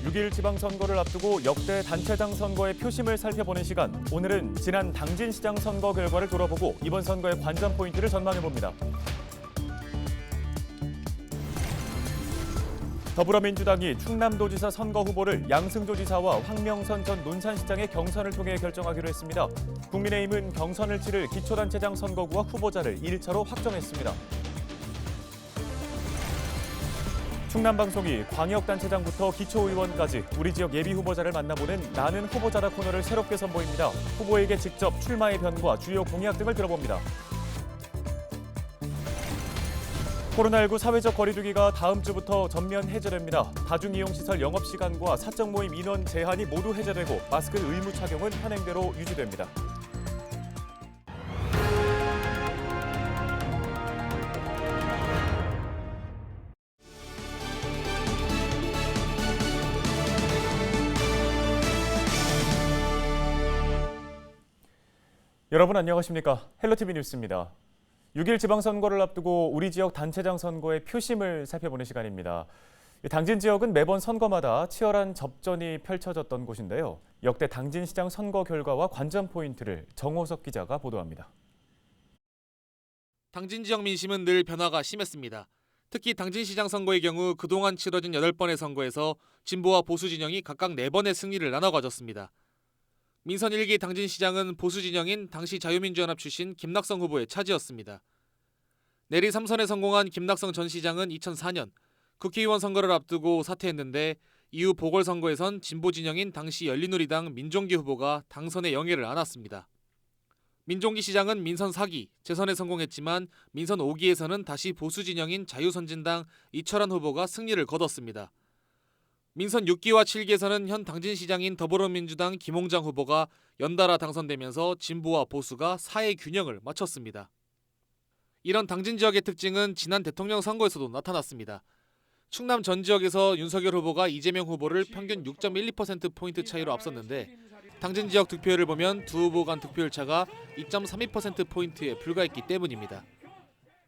6일 지방선거를 앞두고 역대 단체장 선거의 표심을 살펴보는 시간. 오늘은 지난 당진시장 선거 결과를 돌아보고 이번 선거의 관전 포인트를 전망해봅니다. 더불어민주당이 충남도지사 선거 후보를 양승조 지사와 황명선 전 논산시장의 경선을 통해 결정하기로 했습니다. 국민의힘은 경선을 치를 기초단체장 선거구와 후보자를 1차로 확정했습니다. 충남방송이 광역단체장부터 기초의원까지 우리 지역 예비후보자를 만나보는 나는 후보자다 코너를 새롭게 선보입니다. 후보에게 직접 출마의 변과 주요 공약 등을 들어봅니다. 코로나19 사회적 거리두기가 다음 주부터 전면 해제됩니다. 다중이용시설 영업시간과 사적 모임 인원 제한이 모두 해제되고 마스크 의무 착용은 현행대로 유지됩니다. 여러분 안녕하십니까? 헬로티비 뉴스입니다. 6일 지방선거를 앞두고 우리 지역 단체장 선거의 표심을 살펴보는 시간입니다. 당진 지역은 매번 선거마다 치열한 접전이 펼쳐졌던 곳인데요. 역대 당진시장 선거 결과와 관전 포인트를 정호석 기자가 보도합니다. 당진 지역 민심은 늘 변화가 심했습니다. 특히 당진시장 선거의 경우 그동안 치러진 8번의 선거에서 진보와 보수 진영이 각각 4번의 승리를 나눠 가졌습니다. 민선 1기 당진시장은 보수 진영인 당시 자유민주연합 출신 김낙성 후보의 차지였습니다. 내리 3선에 성공한 김낙성 전 시장은 2004년 국회의원 선거를 앞두고 사퇴했는데 이후 보궐선거에선 진보 진영인 당시 열린우리당 민종기 후보가 당선의 영예를 안았습니다. 민종기 시장은 민선 4기, 재선에 성공했지만 민선 5기에서는 다시 보수 진영인 자유선진당 이철환 후보가 승리를 거뒀습니다. 민선 6기와 7기에서는 현 당진시장인 더불어민주당 김홍장 후보가 연달아 당선되면서 진보와 보수가 사회 균형을 맞췄습니다. 이런 당진 지역의 특징은 지난 대통령 선거에서도 나타났습니다. 충남 전 지역에서 윤석열 후보가 이재명 후보를 평균 6.12%포인트 차이로 앞섰는데 당진 지역 득표율을 보면 두 후보 간 득표율 차가 2.32%포인트에 불과했기 때문입니다.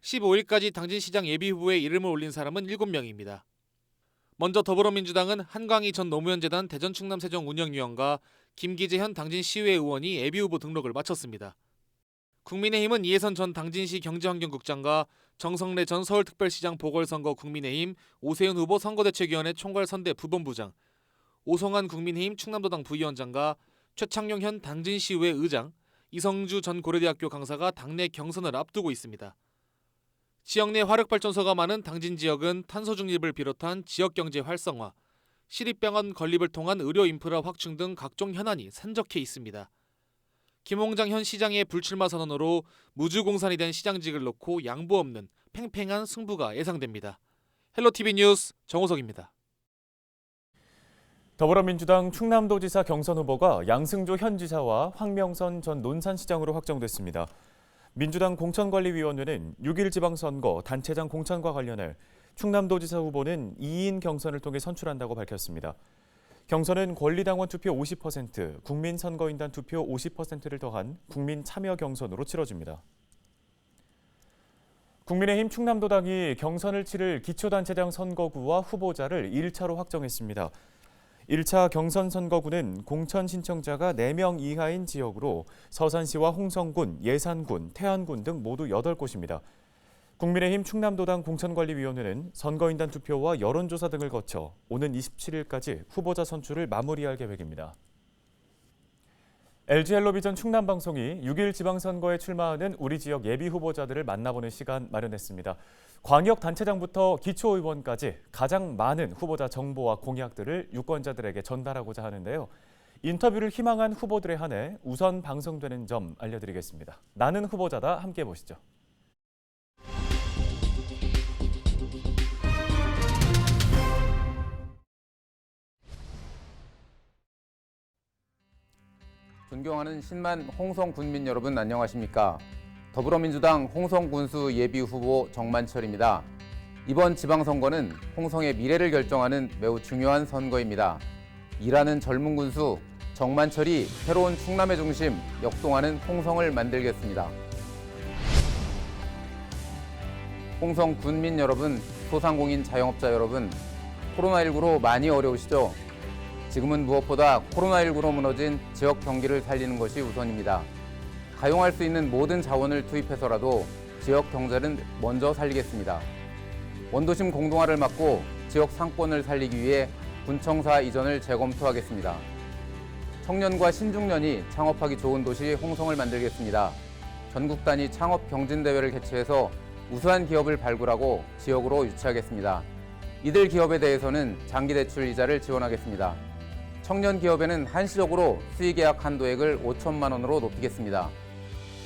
15일까지 당진시장 예비후보에 이름을 올린 사람은 7명입니다. 먼저 더불어민주당은 한광희 전 노무현재단 대전충남세종운영위원과 김기재 현 당진시의회 의원이 예비후보 등록을 마쳤습니다. 국민의힘은 이해선 전 당진시 경제환경국장과 정성래 전 서울특별시장 보궐선거 국민의힘 오세훈 후보 선거대책위원회 총괄선대 부본부장, 오성환 국민의힘 충남도당 부위원장과 최창용 현 당진시의회 의장, 이성주 전 고려대학교 강사가 당내 경선을 앞두고 있습니다. 지역 내 화력발전소가 많은 당진 지역은 탄소 중립을 비롯한 지역경제 활성화, 시립병원 건립을 통한 의료 인프라 확충 등 각종 현안이 산적해 있습니다. 김홍장 현 시장의 불출마 선언으로 무주공산이 된 시장직을 놓고 양보 없는 팽팽한 승부가 예상됩니다. 헬로티비 뉴스 정호석입니다. 더불어민주당 충남도지사 경선 후보가 양승조 현 지사와 황명선 전 논산시장으로 확정됐습니다. 민주당 공천관리위원회는 6일 지방선거 단체장 공천과 관련해 충남도지사 후보는 2인 경선을 통해 선출한다고 밝혔습니다. 경선은 권리당원 투표 50%, 국민선거인단 투표 50%를 더한 국민참여경선으로 치러집니다. 국민의힘 충남도당이 경선을 치를 기초단체장 선거구와 후보자를 1차로 확정했습니다. 1차 경선 선거구는 공천 신청자가 4명 이하인 지역으로 서산시와 홍성군, 예산군, 태안군 등 모두 8곳입니다. 국민의힘 충남도당 공천관리위원회는 선거인단 투표와 여론조사 등을 거쳐 오는 27일까지 후보자 선출을 마무리할 계획입니다. LG헬로비전 충남방송이 6일 지방선거에 출마하는 우리 지역 예비후보자들을 만나보는 시간 마련했습니다. 광역단체장부터 기초의원까지 가장 많은 후보자 정보와 공약들을 유권자들에게 전달하고자 하는데요. 인터뷰를 희망한 후보들에 한해 우선 방송되는 점 알려드리겠습니다. 나는 후보자다 함께 보시죠. 존경하는 10만 홍성 군민 여러분 안녕하십니까? 더불어민주당 홍성군수 예비후보 정만철입니다. 이번 지방선거는 홍성의 미래를 결정하는 매우 중요한 선거입니다. 일하는 젊은 군수 정만철이 새로운 충남의 중심, 역동하는 홍성을 만들겠습니다. 홍성 군민 여러분, 소상공인 자영업자 여러분, 코로나19로 많이 어려우시죠? 지금은 무엇보다 코로나19로 무너진 지역 경기를 살리는 것이 우선입니다. 가용할 수 있는 모든 자원을 투입해서라도 지역 경제를 먼저 살리겠습니다. 원도심 공동화를 막고 지역 상권을 살리기 위해 군청사 이전을 재검토하겠습니다. 청년과 신중년이 창업하기 좋은 도시 홍성을 만들겠습니다. 전국 단위 창업 경진대회를 개최해서 우수한 기업을 발굴하고 지역으로 유치하겠습니다. 이들 기업에 대해서는 장기대출 이자를 지원하겠습니다. 청년 기업에는 한시적으로 수의계약 한도액을 5천만 원으로 높이겠습니다.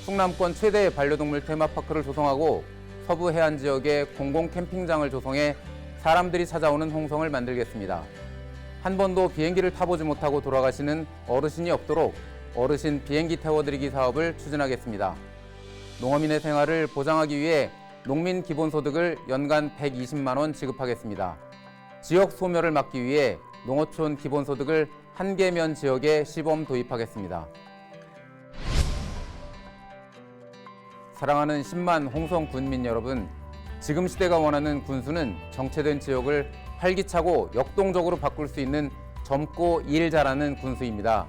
충남권 최대의 반려동물 테마파크를 조성하고 서부 해안 지역에 공공 캠핑장을 조성해 사람들이 찾아오는 홍성을 만들겠습니다. 한 번도 비행기를 타보지 못하고 돌아가시는 어르신이 없도록 어르신 비행기 태워드리기 사업을 추진하겠습니다. 농어민의 생활을 보장하기 위해 농민 기본소득을 연간 120만 원 지급하겠습니다. 지역 소멸을 막기 위해 농어촌 기본소득을 한계면 지역에 시범 도입하겠습니다. 사랑하는 10만 홍성 군민 여러분, 지금 시대가 원하는 군수는 정체된 지역을 활기차고 역동적으로 바꿀 수 있는 젊고 일 잘하는 군수입니다.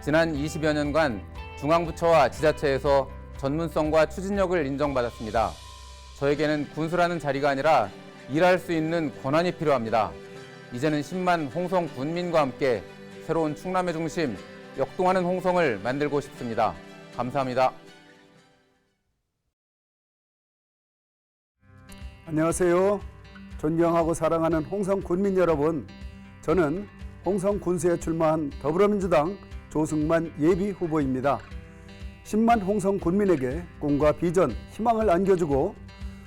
지난 20여 년간 중앙부처와 지자체에서 전문성과 추진력을 인정받았습니다. 저에게는 군수라는 자리가 아니라 일할 수 있는 권한이 필요합니다. 이제는 10만 홍성 군민과 함께 새로운 충남의 중심, 역동하는 홍성을 만들고 싶습니다. 감사합니다. 안녕하세요. 존경하고 사랑하는 홍성 군민 여러분, 저는 홍성 군수에 출마한 더불어민주당 조승만 예비 후보입니다. 10만 홍성 군민에게 꿈과 비전, 희망을 안겨주고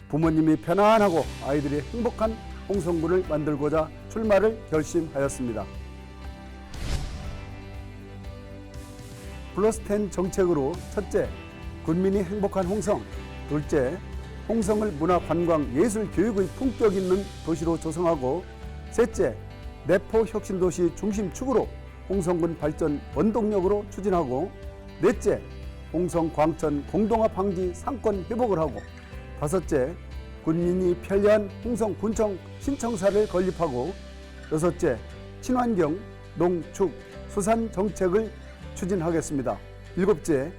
부모님이 편안하고 아이들이 행복한 홍성군을 만들고자 출마를 결심하였습니다. 플러스 10 정책으로 첫째, 군민이 행복한 홍성, 둘째, 홍성을 문화, 관광, 예술, 교육의 품격 있는 도시로 조성하고 셋째, 내포 혁신도시 중심축으로 홍성군 발전 원동력으로 추진하고 넷째, 홍성 광천 공동화 방지 상권 회복을 하고 다섯째, 군민이 편리한 홍성 군청 신청사를 건립하고 여섯째, 친환경 농축 수산 정책을 추진하겠습니다. 일곱째,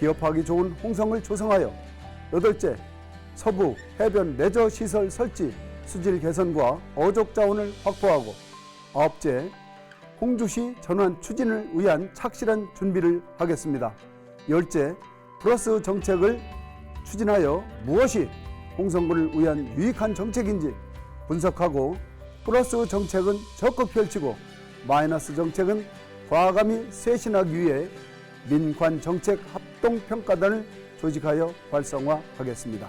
기업하기 좋은 홍성을 조성하여 여덟째, 서부 해변 레저 시설 설치 수질 개선과 어족 자원을 확보하고 아홉째, 홍주시 전환 추진을 위한 착실한 준비를 하겠습니다. 열째, 플러스 정책을 추진하여 무엇이 홍성군을 위한 유익한 정책인지 분석하고 플러스 정책은 적극 펼치고 마이너스 정책은 과감히 쇄신하기 위해 민관 정책 합동평가단을 조직하여 활성화하겠습니다.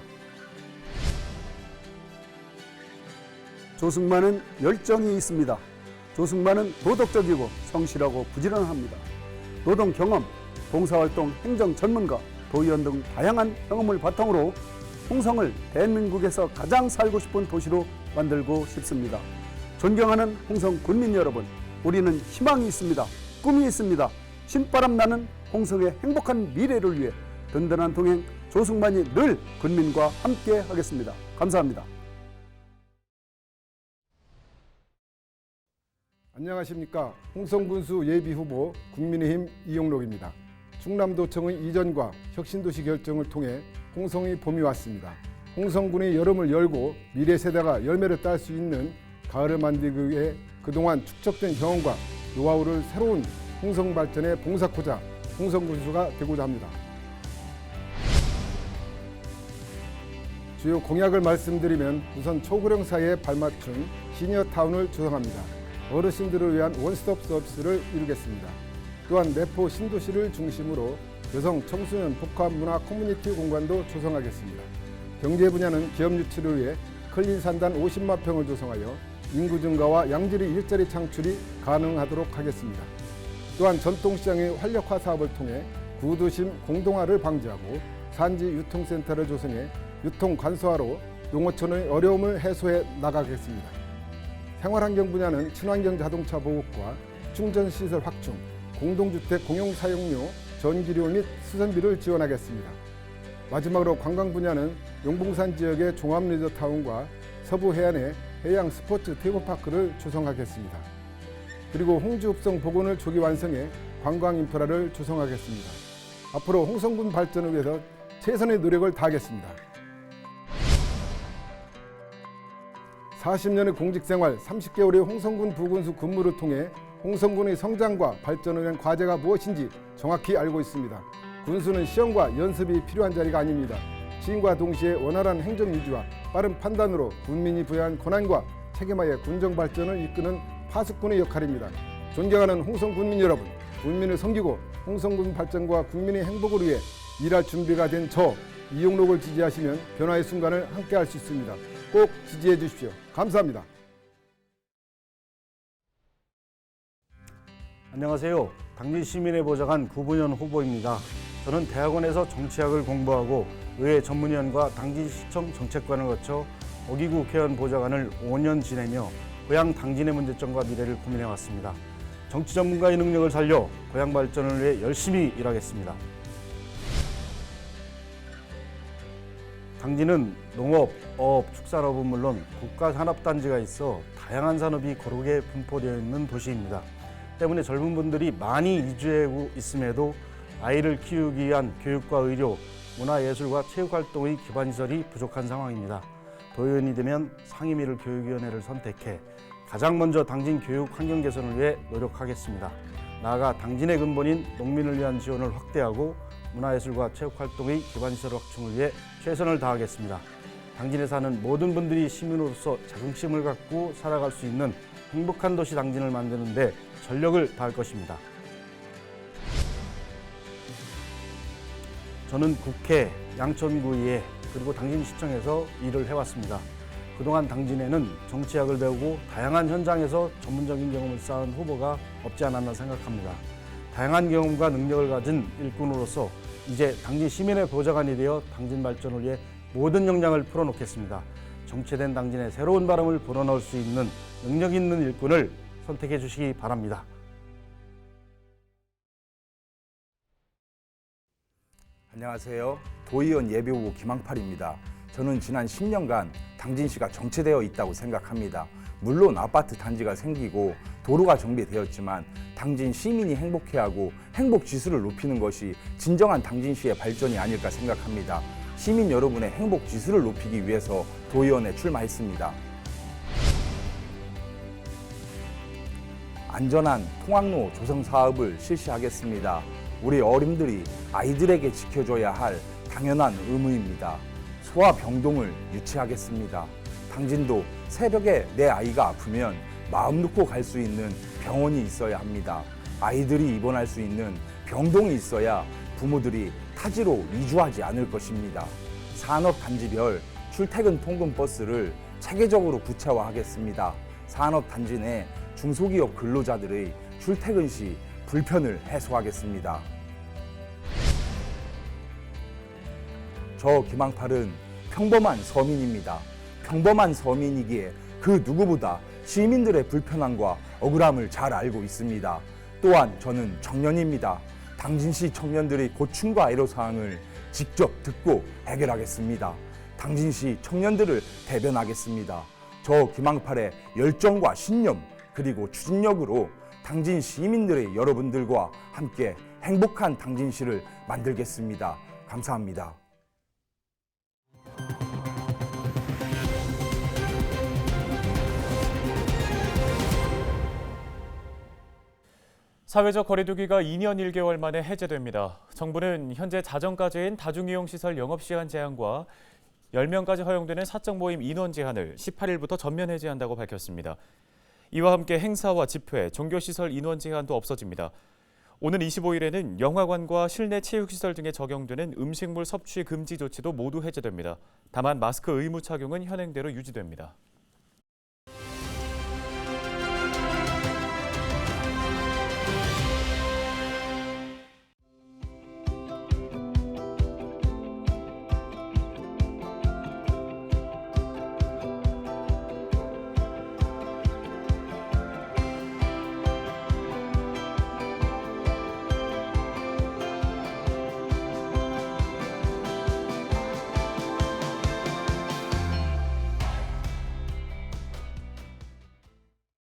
조승만은 열정이 있습니다. 조승만은 도덕적이고 성실하고 부지런합니다. 노동 경험, 봉사활동, 행정 전문가, 도의원 등 다양한 경험을 바탕으로 홍성을 대한민국에서 가장 살고 싶은 도시로 만들고 싶습니다. 존경하는 홍성 군민 여러분, 우리는 희망이 있습니다. 꿈이 있습니다. 신바람 나는 홍성의 행복한 미래를 위해 든든한 동행 조승만이 늘 군민과 함께 하겠습니다. 감사합니다. 안녕하십니까. 홍성군수 예비후보 국민의힘 이용록입니다. 충남도청의 이전과 혁신도시 결정을 통해 홍성의 봄이 왔습니다. 홍성군의 여름을 열고 미래 세대가 열매를 딸 수 있는 가을을 만들기 위해 그동안 축적된 경험과 노하우를 새로운 홍성 발전에 봉사하고자 홍성군수가 되고자 합니다. 주요 공약을 말씀드리면 우선 초고령 사회에 발맞춘 시니어타운을 조성합니다. 어르신들을 위한 원스톱 서비스를 이루겠습니다. 또한 내포 신도시를 중심으로 여성, 청소년, 복합, 문화, 커뮤니티 공간도 조성하겠습니다. 경제 분야는 기업 유치를 위해 클린 산단 50만 평을 조성하여 인구 증가와 양질의 일자리 창출이 가능하도록 하겠습니다. 또한 전통시장의 활력화 사업을 통해 구도심 공동화를 방지하고 산지 유통센터를 조성해 유통 간소화로 농어촌의 어려움을 해소해 나가겠습니다. 생활환경 분야는 친환경 자동차 보급과 충전시설 확충, 공동주택 공용사용료 전기료 및 수선비를 지원하겠습니다. 마지막으로 관광 분야는 용봉산 지역의 종합리조타운과 서부 해안의 해양 스포츠 테마파크를 조성하겠습니다. 그리고 홍주읍성 복원을 조기 완성해 관광 인프라를 조성하겠습니다. 앞으로 홍성군 발전을 위해서 최선의 노력을 다하겠습니다. 40년의 공직생활 30개월의 홍성군 부군수 근무를 통해 홍성군의 성장과 발전을 위한 과제가 무엇인지 정확히 알고 있습니다. 군수는 시험과 연습이 필요한 자리가 아닙니다. 시임과 동시에 원활한 행정 유지와 빠른 판단으로 국민이 부여한 권한과 책임하에 군정 발전을 이끄는 파수꾼의 역할입니다. 존경하는 홍성군민 여러분, 국민을 섬기고 홍성군 발전과 국민의 행복을 위해 일할 준비가 된 저 이용록을 지지하시면 변화의 순간을 함께할 수 있습니다. 꼭 지지해 주십시오. 감사합니다. 안녕하세요. 당진 시민의 보좌관 구분현 후보입니다. 저는 대학원에서 정치학을 공부하고 의회 전문위원과 당진시청 정책관을 거쳐 어기구 국회의원 보좌관을 5년 지내며 고향 당진의 문제점과 미래를 고민해왔습니다. 정치 전문가의 능력을 살려 고향 발전을 위해 열심히 일하겠습니다. 당진은 농업, 어업, 축산업은 물론 국가산업단지가 있어 다양한 산업이 고르게 분포되어 있는 도시입니다. 때문에 젊은 분들이 많이 이주하고 있음에도 아이를 키우기 위한 교육과 의료, 문화예술과 체육활동의 기반시설이 부족한 상황입니다. 도의원이 되면 상임위를 교육위원회를 선택해 가장 먼저 당진 교육 환경 개선을 위해 노력하겠습니다. 나아가 당진의 근본인 농민을 위한 지원을 확대하고 문화예술과 체육활동의 기반시설 확충을 위해 최선을 다하겠습니다. 당진에 사는 모든 분들이 시민으로서 자긍심을 갖고 살아갈 수 있는 행복한 도시 당진을 만드는 데 전력을 다할 것입니다. 저는 국회, 양천구의회, 그리고 당진시청에서 일을 해왔습니다. 그동안 당진에는 정치학을 배우고 다양한 현장에서 전문적인 경험을 쌓은 후보가 없지 않았나 생각합니다. 다양한 경험과 능력을 가진 일꾼으로서 이제 당진 시민의 보좌관이 되어 당진 발전을 위해 모든 역량을 풀어놓겠습니다. 정체된 당진의 새로운 바람을 불어넣을 수 있는 능력 있는 일꾼을 선택해 주시기 바랍니다. 안녕하세요. 도의원 예비후보 김항팔입니다. 저는 지난 10년간 당진시가 정체되어 있다고 생각합니다. 물론 아파트 단지가 생기고 도로가 정비되었지만 당진 시민이 행복해하고 행복 지수를 높이는 것이 진정한 당진시의 발전이 아닐까 생각합니다. 시민 여러분의 행복 지수를 높이기 위해서 도의원에 출마했습니다. 안전한 통학로 조성 사업을 실시하겠습니다. 우리 어른들이 아이들에게 지켜줘야 할 당연한 의무입니다. 소아병동을 유치하겠습니다. 당진도 새벽에 내 아이가 아프면 마음 놓고 갈 수 있는 병원이 있어야 합니다. 아이들이 입원할 수 있는 병동이 있어야 부모들이 타지로 이주하지 않을 것입니다. 산업단지별 출퇴근 통근 버스를 체계적으로 구체화하겠습니다. 산업단지 내 중소기업 근로자들의 출퇴근 시 불편을 해소하겠습니다. 저 김항팔은 평범한 서민입니다. 평범한 서민이기에 그 누구보다 시민들의 불편함과 억울함을 잘 알고 있습니다. 또한 저는 청년입니다. 당진시 청년들의 고충과 애로사항을 직접 듣고 해결하겠습니다. 당진시 청년들을 대변하겠습니다. 저 김항팔의 열정과 신념 그리고 추진력으로 당진 시민들의 여러분들과 함께 행복한 당진시를 만들겠습니다. 감사합니다. 사회적 거리두기가 2년 1개월 만에 해제됩니다. 정부는 현재 자정까지인 다중이용시설 영업시간 제한과 10명까지 허용되는 사적 모임 인원 제한을 18일부터 전면 해제한다고 밝혔습니다. 이와 함께 행사와 집회, 종교시설 인원 제한도 없어집니다. 오는 25일에는 영화관과 실내 체육시설 등에 적용되는 음식물 섭취 금지 조치도 모두 해제됩니다. 다만 마스크 의무 착용은 현행대로 유지됩니다.